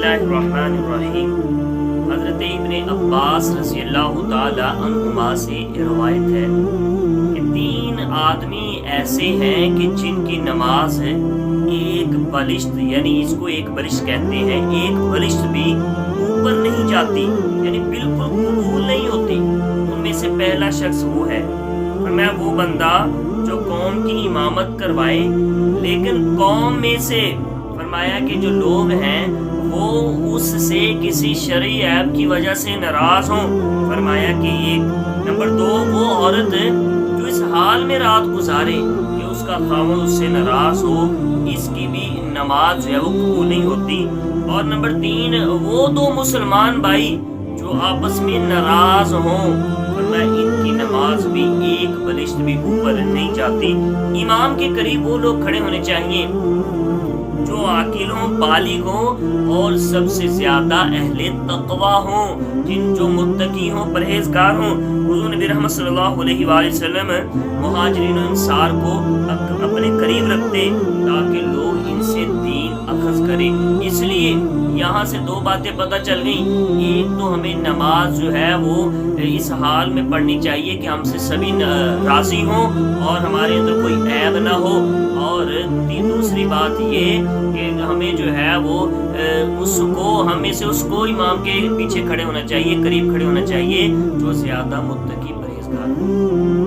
बिस्मिल्लाहिर्रहमानिर्रहीम। हज़रत इब्ने अब्बास रज़ी अल्लाह ताला अन्हुमा से रवायत है कि 3 आदमी ऐसे हैं कि जिनकी नमाज है एक बलिश्त, यानी इसको एक बलिश्त कहते हैं, एक बलिश्त भी ऊपर नहीं जाती, यानी बिल्कुल कबूल नहीं होती। उनमें से पहला शख्स वो है, फरमाया वो बंदा जो कौम की इमामत करवाए, लेकिन कौम में से फरमाया कि जो लोग हैं वो उससे किसी शरई ऐब की वजह से नाराज हों। फरमाया कि एक नंबर 2 वो औरत जो इस हाल में रात गुजारे कि उसका खामद उससे नाराज हो, इसकी भी नमाज जो है वो कबूल नहीं होती। और नंबर 3 वो 2 मुसलमान भाई जो आपस में नाराज हों, फरमाया इनकी नमाज भी एक बलिश्त भी ऊपर नहीं जाती। इमाम के करीब वो लोग खड़े होने चाहिए जो आकिल हों, बालिग हों और सबसे ज्यादा अहले तक़वा हों, जो मुत्तकी हों, परहेजगार हों। हुज़ूर नबी रहमत सल्लल्लाहु अलैहि वसल्लम मुहाजिरीन और अंसार को अपने करीब रखते ताकि लोग इनसे दीन अखज़ करें। इसलिए यहाँ से 2 बातें पता चल गई। एक तो हमें नमाज जो है वो इस हाल में पढ़नी चाहिए कि हमसे सभी राज़ी हों और हमारे अंदर कोई ऐब ना हो। और दूसरी बात ये कि हमें जो है वो उसको इमाम के पीछे खड़े होना चाहिए, करीब खड़े होना चाहिए जो ज़्यादा मुत्तकी परहेज़गार हो।